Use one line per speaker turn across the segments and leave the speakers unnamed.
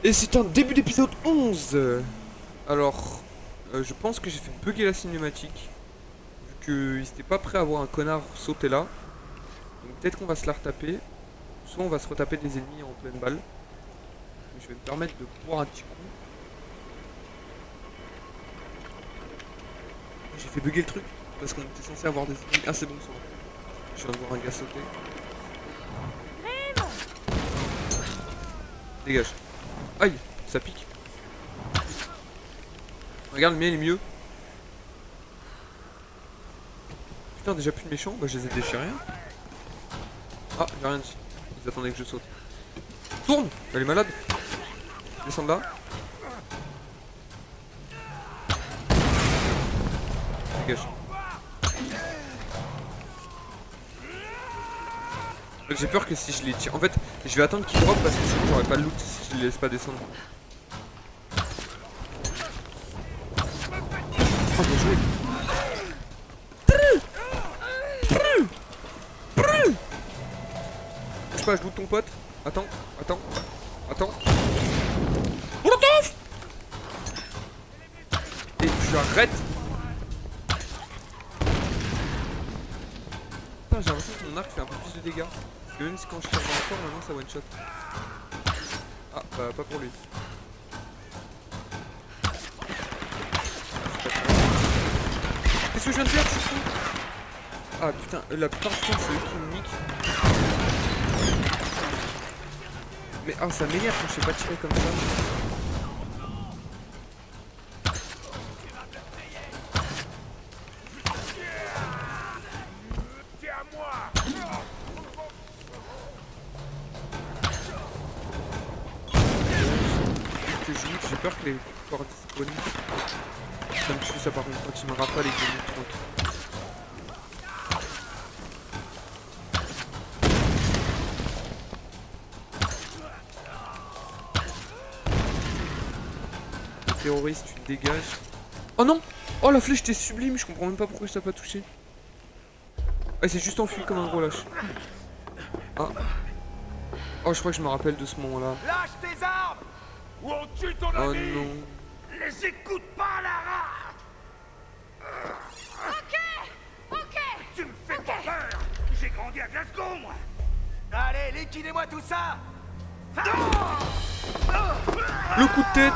Et c'est un début d'épisode 11. Alors, je pense que j'ai fait bugger la cinématique. Vu qu'ils étaient pas prêts à voir un connard sauter là. Donc peut-être qu'on va se la retaper. Soit on va se retaper des ennemis en pleine balle. Mais je vais me permettre de boire un petit coup. J'ai fait bugger le truc. Parce qu'on était censé avoir des ennemis. Ah c'est bon, ça va. Je viens de voir un gars sauter. Dégage. Aïe, ça pique. Regarde, le mien il est mieux. Putain, déjà plus de méchants. Bah je les ai déchirés. Ah, j'ai rien dit. Ils attendaient que je saute. Tourne! Elle est malade. Descends de là. Dégage. J'ai peur que si je les tire. En fait, je vais attendre qu'ils drop parce que sinon j'aurai pas de loot si je les laisse pas descendre. Oh, bien joué. Bouge pas, je loot ton pote. Attends, attends, attends. Molotov! Et tu arrêtes. Putain, j'ai l'impression que mon arc fait un peu plus de dégâts. Parce que même si quand je tire dans le corps, maintenant ça one shot. Ah, bah pas pour lui. Qu'est-ce que je viens de faire? Je suis fou. Ah putain, la plupart du temps c'est eux qui me niquent. Mais ah, ça m'énerve quand je sais pas tirer comme ça. Que je loot, j'ai peur que les corps disponibles. Ça me tue ça par contre quand il me rafale et que je loot tranquille. Terroriste, tu te dégages. Oh non! Oh la flèche était sublime, je comprends même pas pourquoi je t'ai pas touché. Ah, c'est juste enfui comme un gros lâche. Ah. Oh, je crois que je me rappelle de ce moment-là.
Lâche tes armes ou on tue ton
Oh
ami.
non.
Les écoute pas, Lara.
Ok.
Tu me fais pas peur. J'ai grandi à Glasgow, moi. Allez, liquidez-moi tout ça.
Le coup de tête!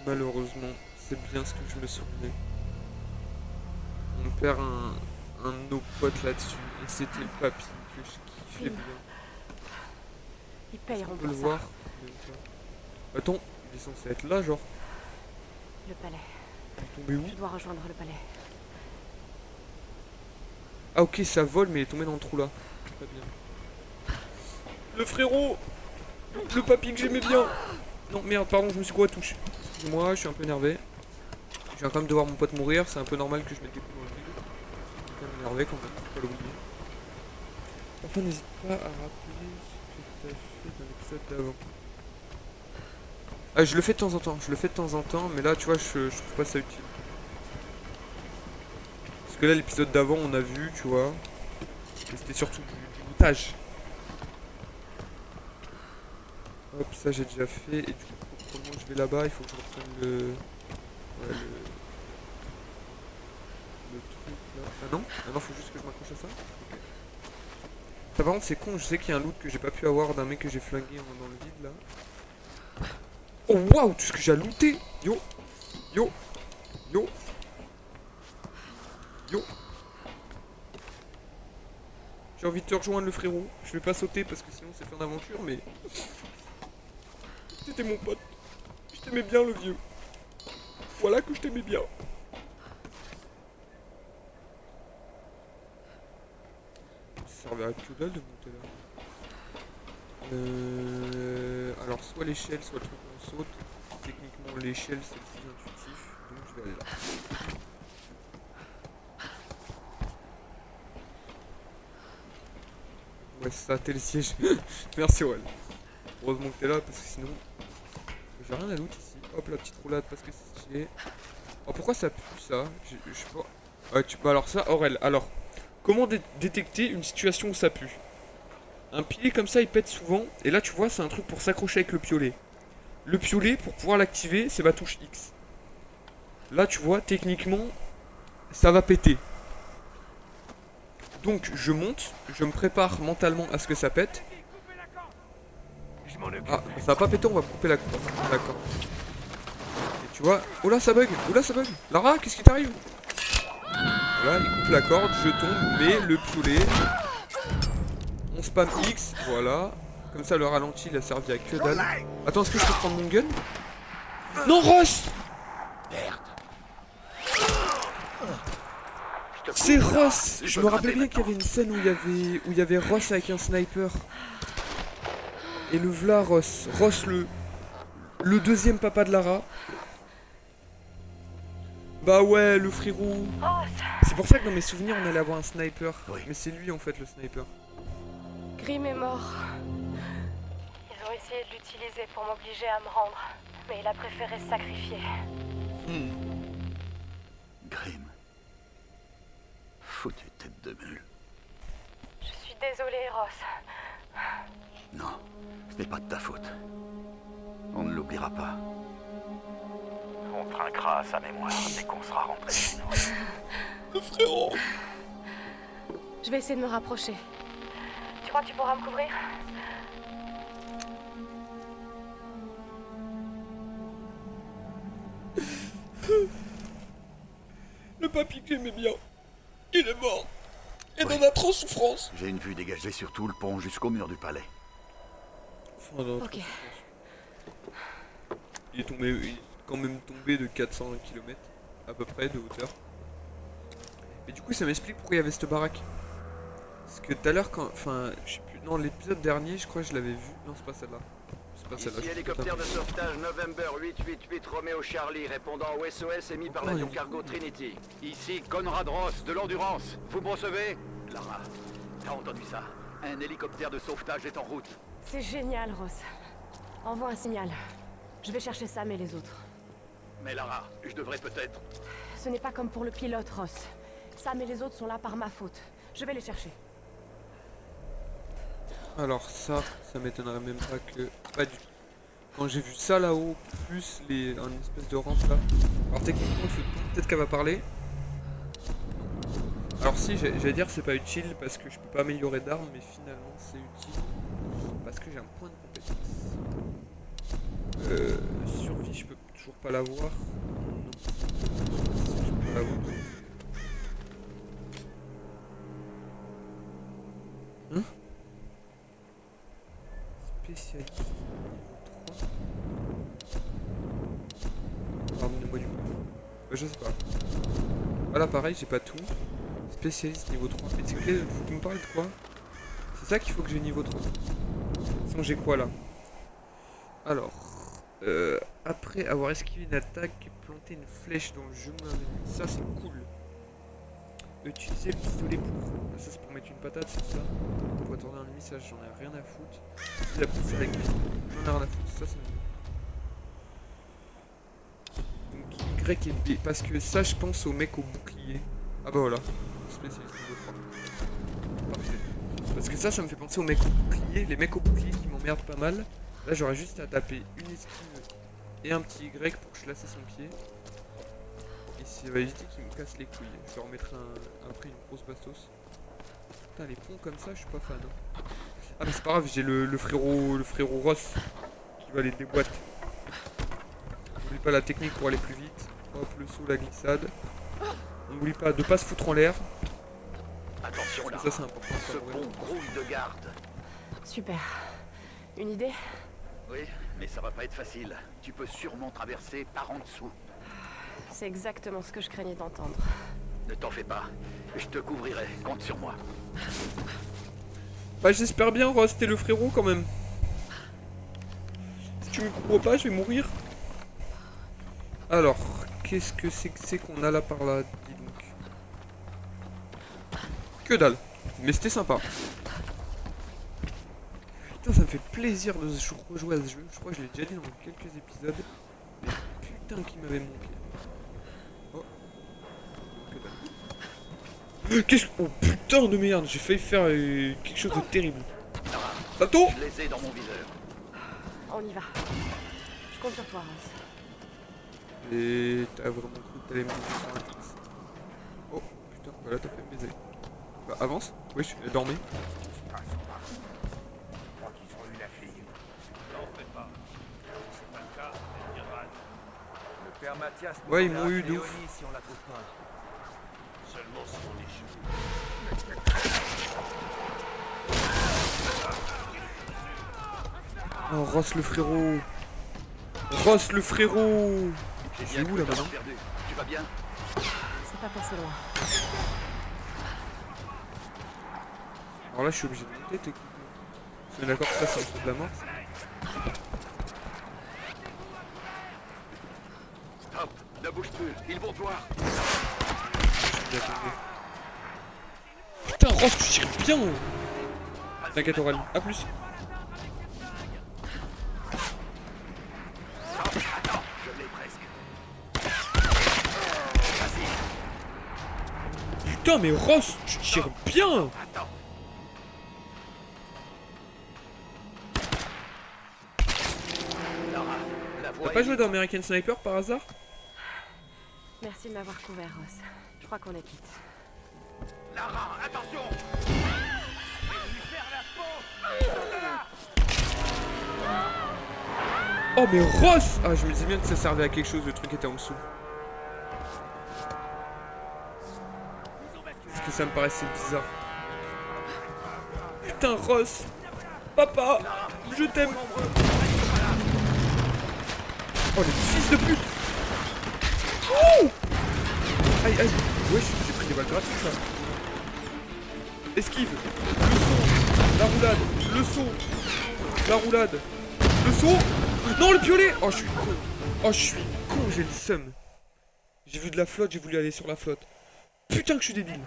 Malheureusement, c'est bien ce que je me souvenais. On perd un de nos potes là-dessus. Et c'était le papy que je kiffais bien.
Ils
On
payeront
peut
pour
le
ça.
voir. Attends, il est censé être là, genre.
Le palais.
Il est tombé où?
Je dois rejoindre le palais.
Ah ok, ça vole, mais il est tombé dans le trou là. Très bien. Le frérot! Le papy que j'aimais bien! Non, merde, pardon, je me suis quoi touché. Excusez-moi, je suis un peu énervé. Je viens quand même de voir mon pote mourir, c'est un peu normal que je mette des coups dans le vide. Je suis quand même énervé quand même, faut pas l'oublier. Enfin, n'hésite pas à rappeler ce que t'as fait dans l'épisode d'avant. Ah, je le fais de temps en temps, mais là, tu vois, je trouve pas ça utile. Parce que là, l'épisode d'avant, on a vu, tu vois, et c'était surtout du lootage. Hop, ça j'ai déjà fait, et du coup, pour le moment je vais là-bas, il faut que je reprenne ouais, le truc là. Ah non? Ah non, faut juste que je m'accroche à ça? Ok. Ça, par contre, c'est con, je sais qu'il y a un loot que j'ai pas pu avoir d'un mec que j'ai flingué dans le vide là. Oh waouh, tout ce que j'ai looté! Yo! Yo! Yo! Yo! J'ai envie de te rejoindre le frérot. Je vais pas sauter parce que sinon c'est fin d'aventure, mais. C'était mon pote. Je t'aimais bien le vieux. Voilà que je t'aimais bien. Ça servait à que dalle de monter là. Alors soit l'échelle, soit le truc où on saute. Techniquement l'échelle c'est le plus intuitif, donc je vais aller là. Ouais, ça, t'es le siège. Merci, Well. Heureusement que t'es là parce que sinon j'ai rien à loot ici. Hop, la petite roulade parce que c'est stylé. Oh, pourquoi ça pue ça? Je sais pas. Bah alors ça, Aurel, alors comment détecter une situation où ça pue? Un pilier comme ça il pète souvent et là tu vois c'est un truc pour s'accrocher avec le piolet. Le piolet pour pouvoir l'activer c'est ma touche X. Là tu vois techniquement ça va péter. Donc je monte, je me prépare mentalement à ce que ça pète.
Je m'en occupe.
Ah, ça va pas péter, on va couper la corde. D'accord. Et tu vois, oh là ça bug, oh là ça bug. Lara, qu'est-ce qui t'arrive? Voilà, il coupe la corde, je tombe, mais le piolet. On spam X, voilà. Comme ça le ralenti il a servi à que dalle. Attends, est-ce que je peux prendre mon gun? Non, Ross! C'est Ross! Je me rappelais bien qu'il y avait une scène où il y avait Ross avec un sniper. Et le v'là Ross. Ross le deuxième papa de Lara. Bah ouais, le frérot. C'est pour ça que dans mes souvenirs on allait avoir un sniper.
Oui.
Mais c'est lui en fait le sniper.
Grim est mort. Ils ont essayé de l'utiliser pour m'obliger à me rendre, mais il a préféré se sacrifier.
Grim. Foutue tête de mule.
Je suis désolée, Ross.
Non, ce n'est pas de ta faute. On ne l'oubliera pas. On trinquera à sa mémoire dès qu'on sera rentré chez nous.
Le frérot.
Je vais essayer de me rapprocher. Tu crois que tu pourras me couvrir?
Le papy que j'aimais bien. Il est mort. Et
Ouais.
on a trop souffrance.
J'ai une vue dégagée sur tout le pont jusqu'au mur du palais.
Ok.
Il est quand même tombé de 400 km à peu près de hauteur. Et du coup ça m'explique pourquoi il y avait cette baraque. Parce que tout à l'heure quand... Enfin, je sais plus... Non, l'épisode dernier, je crois que je l'avais vu. Non, c'est pas celle-là. C'est pas celle-là.
Ici
je
hélicoptère de
confonds.
sauvetage November 888 Romeo Charlie répondant au SOS émis par
Oh,
l'avion
il-
cargo Trinity. Ici Conrad Ross de l'Endurance. Vous me recevez? Lara, t'as entendu ça? Un hélicoptère de sauvetage est en route.
C'est génial, Ross. Envoie un signal. Je vais chercher Sam et les autres.
Mais Lara, je devrais peut-être...
Ce n'est pas comme pour le pilote, Ross. Sam et les autres sont là par ma faute. Je vais les chercher.
Alors ça m'étonnerait même pas que... Pas du tout. Quand j'ai vu ça là-haut, plus un espèce de rampe là. Alors techniquement, peut-être qu'elle va parler. Alors si, j'allais dire c'est pas utile parce que je peux pas améliorer d'armes, mais finalement c'est utile. Parce que j'ai un point de compétence. Survie, je peux toujours pas l'avoir. Non. Si, je peux pas l'avoir. Hein? Spécialiste niveau 3. Pardonnez-moi du coup. Je sais pas. Voilà, pareil, j'ai pas tout. Spécialiste niveau 3. Mais s'il vous plaît, vous me parlez de quoi? C'est ça qu'il faut que j'ai niveau 3. Sinon, j'ai quoi là? Alors, après avoir esquivé une attaque et planté une flèche dans le genou d'un ennemi. Ça, c'est cool. Utiliser le pistolet pour. Ah, ça, c'est pour mettre une patate, c'est ça? Pour attendre un ennemi, ça, j'en ai rien à foutre. La pousse avec lui, j'en ai rien à foutre. Ça, c'est mieux. Donc, Y et B. Parce que ça, je pense au mec au bouclier. Ah bah voilà. Spécialiste niveau 3. Parfait. Parce que ça me fait penser aux mecs au bouclier. Les mecs au bouclier qui m'emmerdent pas mal. Là, j'aurais juste à taper une esquive et un petit Y pour chlasser son pied. Et ça va éviter qu'il me casse les couilles. Je vais remettre après une grosse bastos. Putain, les ponts comme ça, je suis pas fan. Hein. Ah, mais c'est pas grave, j'ai le frérot Ross qui va les déboîter. N'oublie pas la technique pour aller plus vite. Hop, le saut, la glissade. N'oublie pas de pas se foutre en l'air.
Attention
Parce
Lara,
que ça, c'est important.
ce
ça,
pont
vraiment.
grouille de garde.
Super. Une idée?
Oui, mais ça va pas être facile. Tu peux sûrement traverser par en dessous.
C'est exactement ce que je craignais d'entendre.
Ne t'en fais pas. Je te couvrirai. Compte sur moi.
Bah j'espère bien, Ross, t'es le frérot quand même. Si tu me couvres pas, je vais mourir. Alors, qu'est-ce que c'est qu'on a là par là, dis donc. Que dalle. Mais c'était sympa. Putain, ça me fait plaisir de rejouer à ce jeu. Je crois que je l'ai déjà dit dans quelques épisodes. Mais putain, qui m'avait manqué. Oh. Que dalle. Qu'est-ce que... Oh putain de merde, j'ai failli faire quelque chose de terrible. Sato!
Je les ai dans mon viseur.
On y va. Je compte sur toi, Ross.
Et t'as vraiment cru que t'allais me baiser sur un X. Oh putain, bah là t'as fait me baiser. Bah avance, wesh, dormez.
Le père Mathias nous
Ouais, ils
enverra
m'ont eu de
Cléonie
ouf.
si on la trouve pas.
Seulement si on échoue.
Oh, Ross le frérot. Ross le frérot.
J'ai
C'est
bien
où
cru
là
t'avoir
maintenant?
perdu. Tu vas bien?
C'est pas passé loin.
Alors là je suis obligé de monter techniquement. On est d'accord que ça c'est un saut de la mort.
Stop! Ne bouge plus, ils vont te voir!
Je suis bien tombé. Putain Ross tu tires bien. T'inquiète Aurélie, à plus.
Attends, je l'ai presque. Vas-y,
Putain mais Ross tu tires bien.
attends. Lara, la voix
T'as pas
est
joué dans American Sniper par hasard?
Merci de m'avoir couvert, Ross. Je crois qu'on est quitte.
Lara, attention!
Oh mais Ross. Ah je me disais bien que ça servait à quelque chose, le truc était en dessous. Parce que ça me paraissait bizarre. Putain Ross. Papa, je t'aime. Oh les fils de pute. Oh. Aïe aïe. Wesh, j'ai pris des balles gratuites là. Esquive. Le saut. La roulade. Le saut. La roulade. Le saut. Non le piolet. Oh je suis con. Oh je suis con, j'ai le seum. J'ai vu de la flotte, j'ai voulu aller sur la flotte. Putain que je suis débile.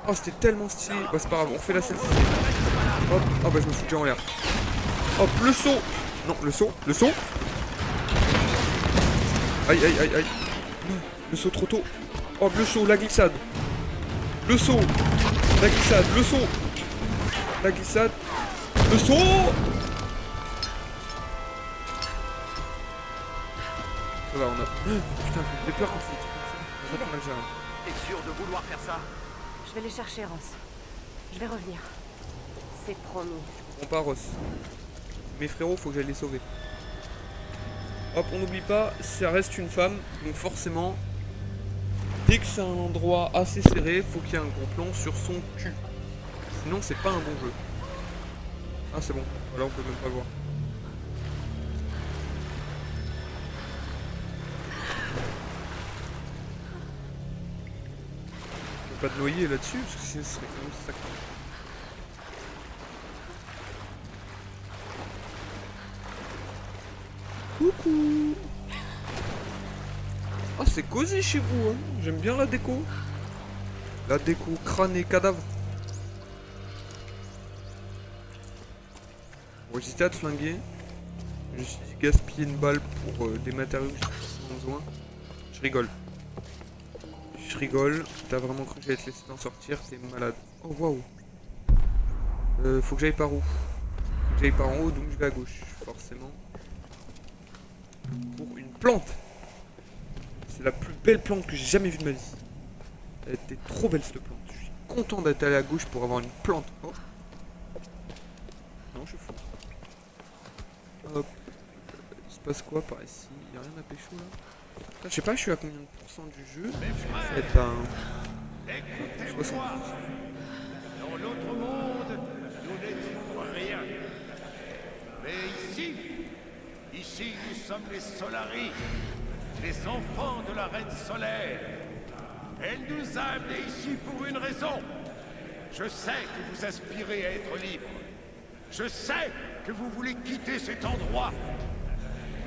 Oh c'était tellement stylé. Bah c'est pas grave, on fait la scène. Hop, oh bah je me fous déjà en l'air. Hop, le saut. Non, le saut, le saut. Aïe aïe aïe aïe. Le saut trop tôt. Oh le saut, la glissade. Le saut. La glissade, le saut. La glissade. Le saut. Ça va, on a... Putain, j'ai peur quand c'est comme ça. On a déjà.
T'es sûr de vouloir faire ça?
Je vais les chercher, Ross. Je vais revenir. C'est promis.
On part Ross. Mes frérots, faut que j'aille les sauver. Hop, on n'oublie pas, ça reste une femme, donc forcément, dès que c'est un endroit assez serré, faut qu'il y ait un gros plan sur son cul. Sinon, c'est pas un bon jeu. Ah, c'est bon. Voilà, on peut même pas le voir. Je peux pas te noyer là-dessus, parce que sinon, ce serait quand même sacré. Coucou. Ah c'est cosy chez vous hein. J'aime bien la déco. La déco crâne et cadavre. Bon j'hésitais à te flinguer. Je me suis dit gaspiller une balle pour des matériaux que j'ai pas forcément besoin. Je rigole. Je rigole. T'as vraiment cru que j'allais te laisser t'en sortir, t'es malade. Oh waouh. Faut que j'aille par où? Faut que j'aille par en haut donc je vais à gauche. Forcément. Pour une plante. C'est la plus belle plante que j'ai jamais vue de ma vie. Elle était trop belle cette plante. Je suis content d'être allé à gauche pour avoir une plante. Oh. Non, je suis fou. Hop. Il se passe quoi par ici? Y'a rien à pécho là? Putain, je sais pas, je suis à combien de pourcents du jeu? Je pense être à un... 70.
Dans l'autre monde, nous n'étions rien. Mais ici nous sommes les Solari, les enfants de la Reine Solaire. Elle nous a amenés ici pour une raison. Je sais que vous aspirez à être libre. Je sais que vous voulez quitter cet endroit.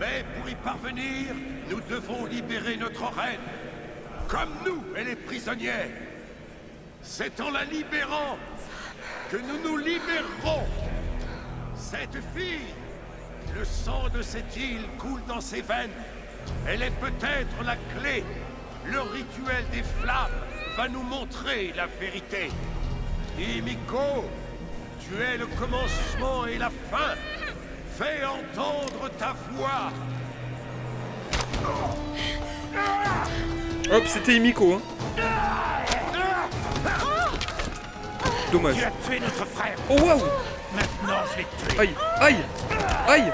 Mais pour y parvenir, nous devons libérer notre reine. Comme nous, elle est prisonnière. C'est en la libérant que nous nous libérerons. Cette fille, le sang de cette île coule dans ses veines. Elle est peut-être la clé. Le rituel des flammes va nous montrer la vérité. Himiko, tu es le commencement et la fin. Fais entendre ta voix.
Hop, c'était Himiko, hein. Dommage.
Tu as tué notre frère.
Oh waouh.
Maintenant, je vais te tuer.
Aïe, aïe, aïe,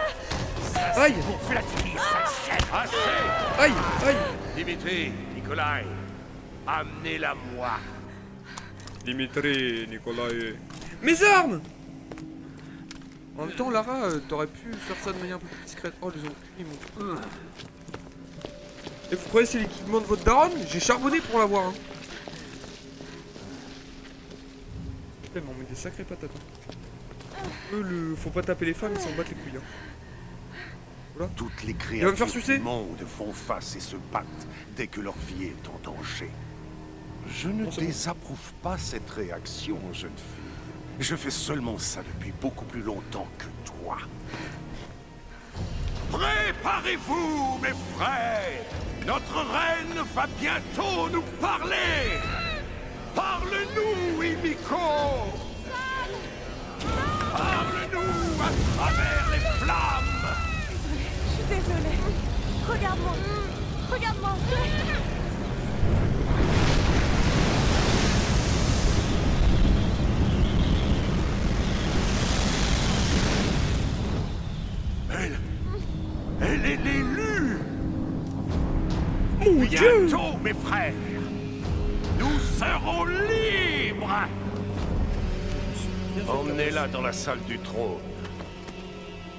aïe,
Pour Vladimir, sa chaîne. Assez.
aïe, aïe.
Dimitri, Nikolai, amenez-la-moi.
Dimitri, Nikolai. Mes armes. En même temps, Lara, t'aurais pu faire ça de manière un peu plus discrète. Oh, les enculés, mon... Et vous croyez que c'est l'équipement de votre daronne? J'ai charbonné pour l'avoir, hein. Putain, mais on met des sacrées patates. Hein. Eux, faut pas taper les femmes, ils s'en battent les couilles. Hein.
Toutes les
va me
créatures
faire sucer.
du monde font face et se battent dès que leur vie est en danger. Je ne
Non, c'est bon.
désapprouve pas cette réaction, jeune fille. Je fais seulement ça depuis beaucoup plus longtemps que toi.
Préparez-vous, mes frères. Notre reine va bientôt nous parler. Parle-nous, Himiko. Parle-nous à travers les flammes.
Je suis désolée. Regarde-moi. Regarde-moi.
Elle est l'élue.
Mon Dieu.
Bientôt, mes frères, nous serons libres.
Emmenez-la dans la salle du trône.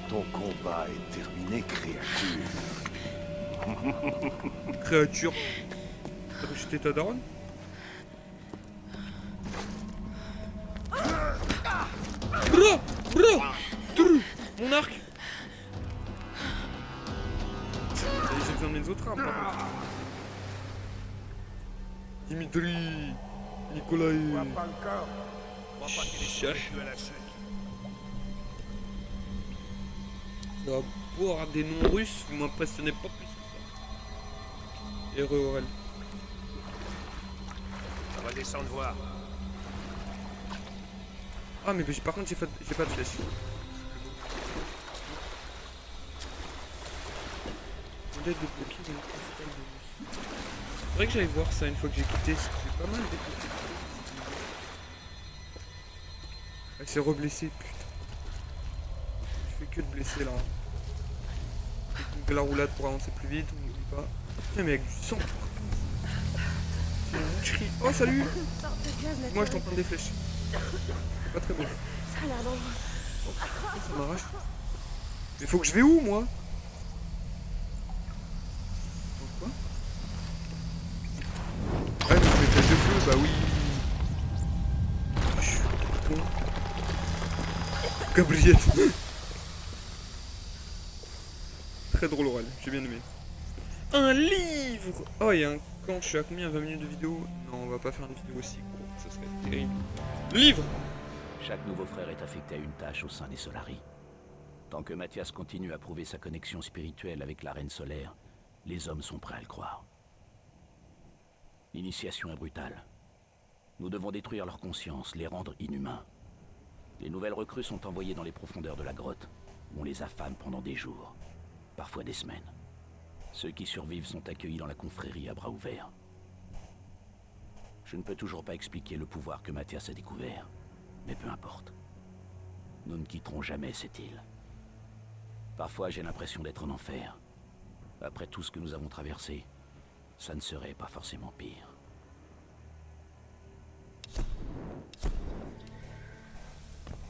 Ton combat est terminé, créature.
Créature. T'as rejeté ta daronne? Bra! Bra! Trou! Mon arc! J'ai besoin de mes autres armes, par contre. Dimitri! Nikolai! Chache. Boire des noms russes, vous m'impressionnez pas plus que ça. Heureux Aurel.
On va descendre voir.
Ah mais par contre j'ai pas de flèche. Peut-être débloquer le cristal de vie. Faudrait que j'aille voir ça une fois que j'ai quitté, j'ai pas mal débloqué. Elle s'est reblessée, putain. Je fais que de blesser là. Donc la roulade pour avancer plus vite, on n'oublie pas. Putain mais avec du sang. C'est une boucherie. Oh salut. Moi je t'en prends des flèches. Pas très bon.
Ça a l'air dangereux.
Ça m'arrache. Mais faut que je vais où moi? Quoi? Ah mais je mets flèche de feu, bah oui. Je suis con. Gabriel. Très drôle Aurel, j'ai bien aimé. Un livre. Oh il y a un camp, je suis à combien? 20 minutes de vidéo? Non on va pas faire une vidéo aussi courte, ça serait terrible. Livre.
Chaque nouveau frère est affecté à une tâche au sein des Solari. Tant que Mathias continue à prouver sa connexion spirituelle avec la Reine Solaire, les hommes sont prêts à le croire. L'initiation est brutale. Nous devons détruire leur conscience, les rendre inhumains. Les nouvelles recrues sont envoyées dans les profondeurs de la grotte, où on les affame pendant des jours, parfois des semaines. Ceux qui survivent sont accueillis dans la confrérie à bras ouverts. Je ne peux toujours pas expliquer le pouvoir que Mathias a découvert. Mais peu importe. Nous ne quitterons jamais cette île. Parfois, j'ai l'impression d'être en enfer. Après tout ce que nous avons traversé, ça ne serait pas forcément pire.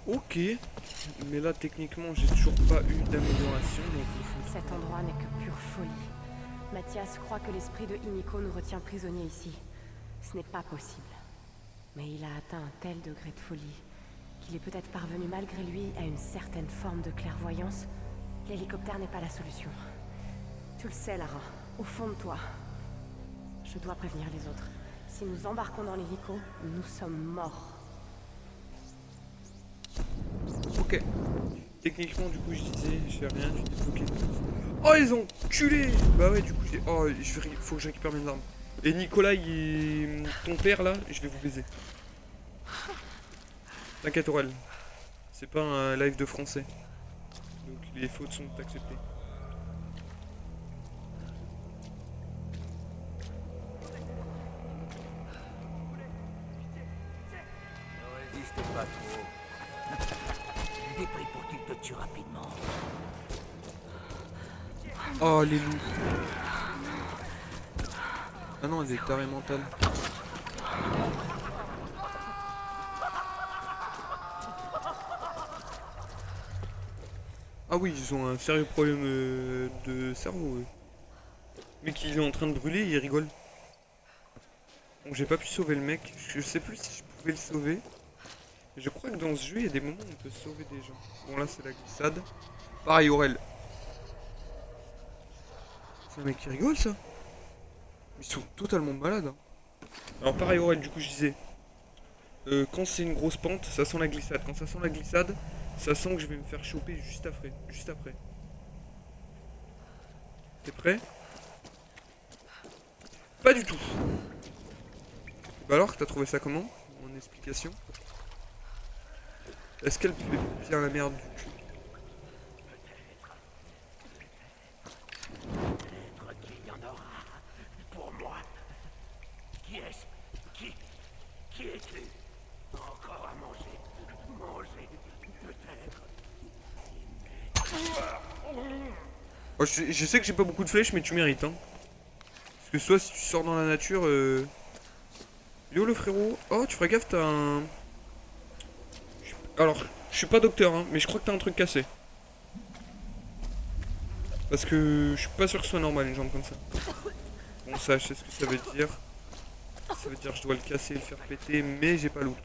Ok. Mais là, techniquement, j'ai toujours pas eu d'amélioration. Donc...
Cet endroit n'est que pure folie. Mathias croit que l'esprit de Himiko nous retient prisonniers ici. Ce n'est pas possible. Mais il a atteint un tel degré de folie qu'il est peut-être parvenu malgré lui à une certaine forme de clairvoyance. L'hélicoptère n'est pas la solution. Tu le sais, Lara, au fond de toi. Je dois prévenir les autres. Si nous embarquons dans l'hélico, nous sommes morts.
Ok. Techniquement, du coup, je disais, j'ai rien, j'ai débloqué. Oh, ils ont culé. Bah ouais, du coup, j'ai... Oh, faut que je récupère mes armes. Et Nicolas, ton père, là, je vais vous baiser. T'inquiète, Aurel. C'est pas un live de français. Donc les fautes sont acceptées.
Ne résistez pas trop. J'ai pris pour qu'il te tue rapidement.
Oh, les loups. Ah non, elle est tarée mentale. Ah oui, ils ont un sérieux problème de cerveau. Mais qu'il est en train de brûler, il rigole. Donc j'ai pas pu sauver le mec. Je sais plus si je pouvais le sauver. Je crois que dans ce jeu, il y a des moments où on peut sauver des gens. Bon, là, c'est la glissade. Pareil, Aurel. C'est un mec qui rigole, ça. Ils sont totalement malades. Hein. Alors, pareil, Aurel, du coup, je disais. Quand c'est une grosse pente, ça sent la glissade. Quand ça sent la glissade, ça sent que je vais me faire choper juste après. Juste après. T'es prêt? Pas du tout. Bah alors, t'as trouvé ça comment? Mon explication. Est-ce qu'elle fait bien la merde du cul?
Peut-être qu'il y en aura pour moi. Qui est-ce? Qui es-tu? Encore à manger. Manger, peut-être.
Oh, je sais que j'ai pas beaucoup de flèches, mais tu mérites, hein. Parce que soit si tu sors dans la nature... Yo le frérot. Oh, tu feras gaffe, t'as un... Alors, je suis pas docteur, hein, mais je crois que t'as un truc cassé. Parce que je suis pas sûr que ce soit normal une jambe comme ça. Bon, ça, je sais ce que ça veut dire. Ça veut dire que je dois le casser et le faire péter, mais j'ai pas l'autre.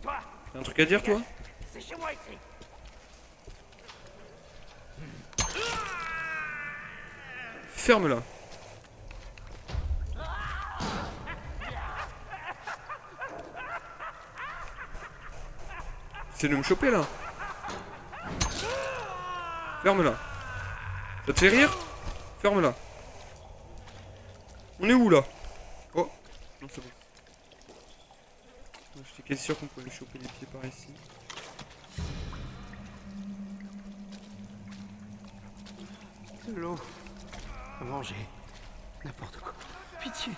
T'as un truc à dire, toi?
C'est chez moi ici.
Ferme-la. C'est de me choper là. Ferme-la. Ça te fait rire? Ferme-la. On est où là? Oh. Non, c'est bon. J'étais quasi sûr qu'on pouvait lui choper les pieds par ici.
De l'eau. À manger. N'importe quoi. Pitié.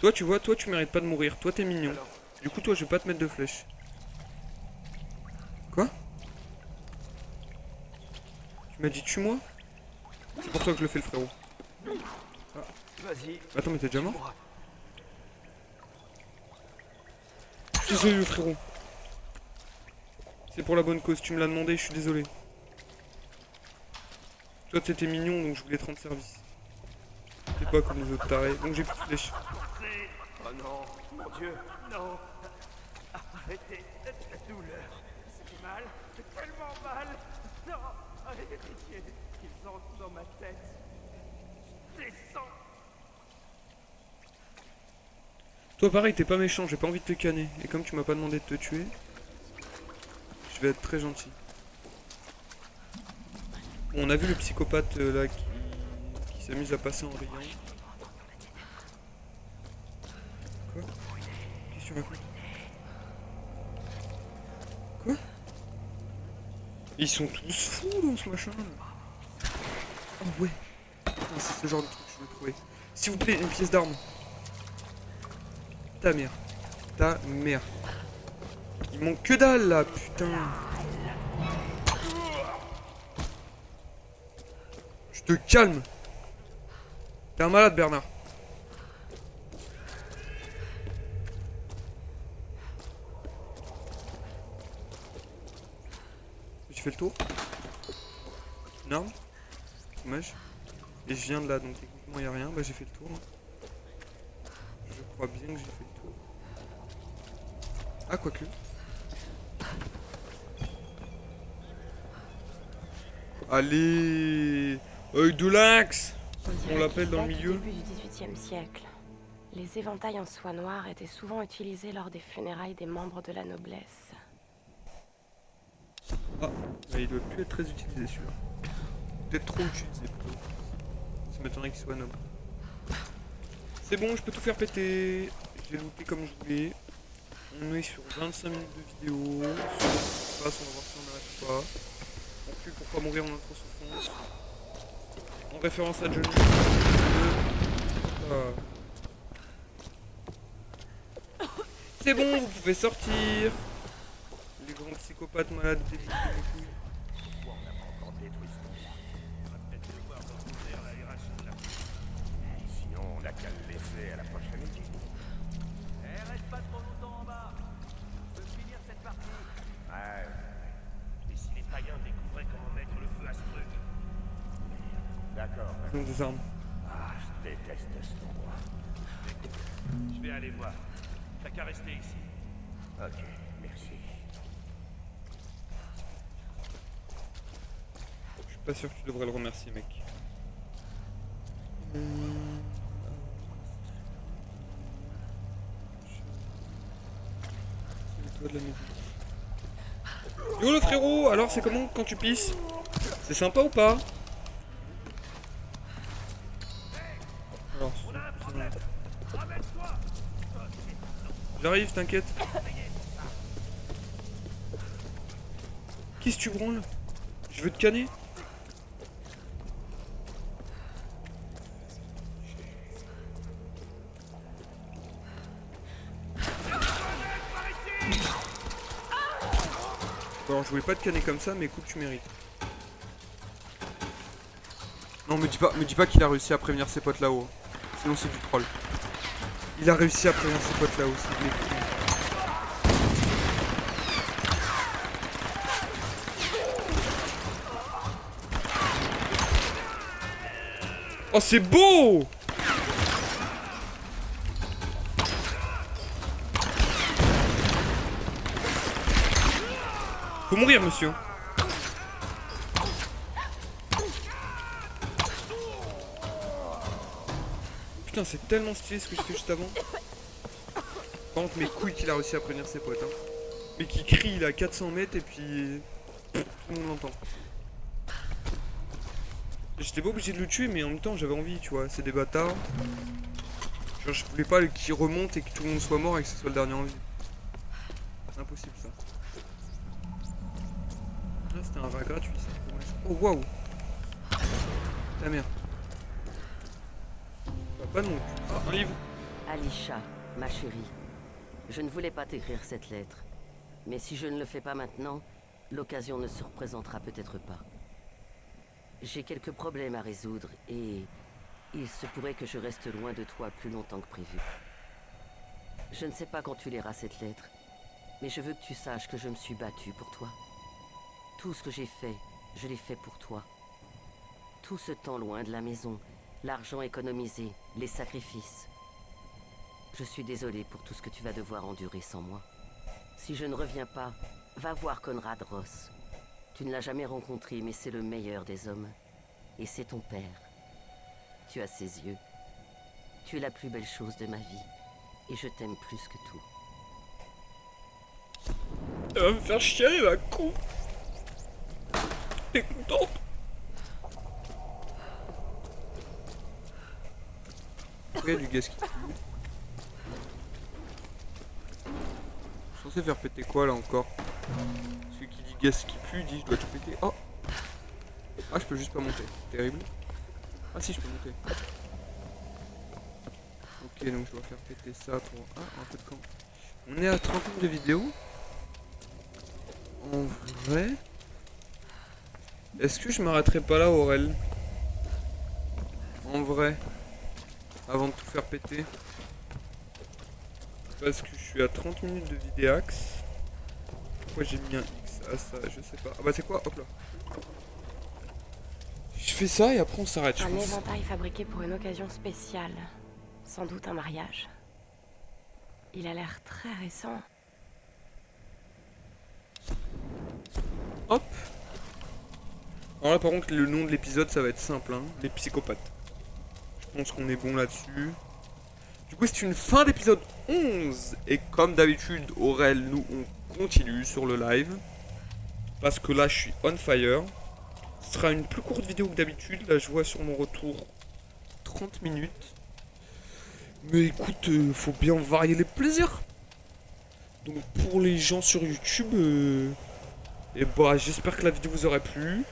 Toi, tu vois, toi, tu mérites pas de mourir. Toi, t'es mignon. Du coup, toi, je vais pas te mettre de flèche. Quoi? Tu m'as dit tue-moi? C'est pour toi que je le fais, le frérot.
Vas-y.
Attends, mais t'es déjà mort? Je suis désolé, le frérot. C'est pour la bonne cause, tu me l'as demandé, je suis désolé. Toi, t'étais mignon, donc je voulais te rendre service. T'es pas comme les autres tarés, donc j'ai plus de flèches.
Oh non, mon Dieu, non. Arrêtez la douleur. C'est mal, c'est tellement mal. Non, arrêtez pitié. Ils entrent dans ma tête. Descends.
Toi, pareil, t'es pas méchant, j'ai pas envie de te canner. Et comme tu m'as pas demandé de te tuer, je vais être très gentil. Bon, on a vu le psychopathe là qui s'amuse à passer en riant. Quoi? Qu'est-ce que tu racontes? Quoi? Ils sont tous fous dans ce machin là. Oh ouais. Putain, c'est ce genre de truc que je veux trouver. S'il vous plaît, une pièce d'arme. Ta mère. Ta mère. Il manque que dalle là, putain. Je te calme. T'es un malade, Bernard. J'ai fait le tour. Une arme. Dommage. Et je viens de là, donc techniquement il n'y a rien. Bah j'ai fait le tour. Je crois bien que j'ai fait le tour. Ah, quoique. Allez, œil de lynx.
dirait
l'appelle
qu'il
dans le
date du
milieu.
début du XVIIIe siècle. Les éventails en soie noire étaient souvent utilisés lors des funérailles des membres de la noblesse.
Ah, il doit plus être très utilisé celui-là. Peut-être trop utilisé plutôt. Ça m'étonnerait qu'il soit noble. C'est bon, je peux tout faire péter. J'ai looté comme je voulais. On est sur 25 minutes de vidéo. Sur ce qui se passe, on va voir si on n'arrête pas. Non plus, pourquoi mourir en intro-souffrance. En référence à John Wick. C'est bon, vous pouvez sortir. Les grands psychopathes malades débiles de mes couilles.
Sinon, on n'a qu'à le laisser à la prochaine équipe.
Reste pas trop longtemps en bas. Je veux finir cette partie.
Ouais.
Et si les païens découvraient comment mettre le feu à ce truc?
D'accord.
Ils ont des armes.
Ah, je déteste cet endroit.
Je vais aller voir. T'as qu'à rester ici.
Ok, merci.
Je suis pas sûr que tu devrais le remercier, mec. C'est toi de la musique. Yo le frérot, alors c'est comment quand tu pisses? C'est sympa ou pas? Alors, j'arrive, t'inquiète. Qu'est-ce que tu branles? Je veux te canner? Bon, alors je voulais pas te canner comme ça, mais écoute, tu mérites. Non, me dis pas qu'il a réussi à prévenir ses potes là-haut. Sinon c'est du troll. Il a réussi à prévenir ses potes là-haut, c'est de l'écoute. Oh, c'est beau! Faut mourir, monsieur. Putain, c'est tellement stylé ce que j'ai fait juste avant. Par contre, mes couilles qu'il a réussi à prévenir ses potes. Hein. Mais qui crie, il est à 400 mètres et puis... Tout le monde l'entend. J'étais pas obligé de le tuer, mais en même temps, j'avais envie, tu vois. C'est des bâtards. Genre, je voulais pas qu'il remonte et que tout le monde soit mort et que ce soit le dernier en vie. C'est impossible, ça. Ah, c'était un vin gratuit, ça. Dommage. Oh, waouh! Ta mère. Bah, pas non plus. Ah, un livre.
Alisha, ma chérie, je ne voulais pas t'écrire cette lettre. Mais si je ne le fais pas maintenant, l'occasion ne se représentera peut-être pas. J'ai quelques problèmes à résoudre et il se pourrait que je reste loin de toi plus longtemps que prévu. Je ne sais pas quand tu liras cette lettre, mais je veux que tu saches que je me suis battue pour toi. Tout ce que j'ai fait, je l'ai fait pour toi. Tout ce temps loin de la maison, l'argent économisé, les sacrifices. Je suis désolée pour tout ce que tu vas devoir endurer sans moi. Si je ne reviens pas, va voir Conrad Ross. Tu ne l'as jamais rencontré, mais c'est le meilleur des hommes. Et c'est ton père. Tu as ses yeux. Tu es la plus belle chose de ma vie. Et je t'aime plus que tout.
Elle va me faire chialer, ma con. T'es contente? Pourquoi il y a du gaz qui pue? Je suis censé faire péter quoi là encore? Celui qui dit gaz qui pue dit je dois tout péter. Oh! Ah, je peux juste pas monter. Terrible. Ah si, je peux monter. Ok, donc je dois faire péter ça pour... Ah, un peu de camp. On est à 30 minutes de vidéo. En vrai... Est-ce que je m'arrêterai pas là, Aurel? En vrai. Avant de tout faire péter. Parce que je suis à 30 minutes de vidéax. Pourquoi j'ai mis un X à ça? Je sais pas. Ah bah c'est quoi? Hop là. Je fais ça et après on s'arrête, je
Un
pense.
éventail fabriqué pour une occasion spéciale. Sans doute un mariage. Il a l'air très récent.
Hop. Alors là par contre le nom de l'épisode ça va être simple hein. Les psychopathes. Je pense qu'on est bon là-dessus. Du coup, c'est une fin d'épisode 11. Et comme d'habitude, Aurel, nous, on continue sur le live. Parce que là, je suis on fire. Ce sera une plus courte vidéo que d'habitude. Là, je vois sur mon retour 30 minutes. Mais écoute, faut bien varier les plaisirs. Donc pour les gens sur YouTube, et bah j'espère que la vidéo vous aurait plu.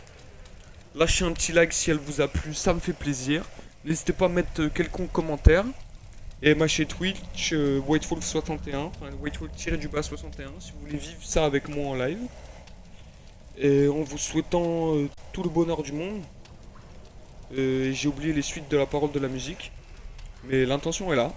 Lâchez un petit like si elle vous a plu, ça me fait plaisir. N'hésitez pas à mettre quelconque commentaire. Et ma chaîne Twitch, Whitefall61, enfin Whitefall-61, si vous voulez vivre ça avec moi en live. Et en vous souhaitant tout le bonheur du monde. J'ai oublié les suites de la parole de la musique. Mais l'intention est là.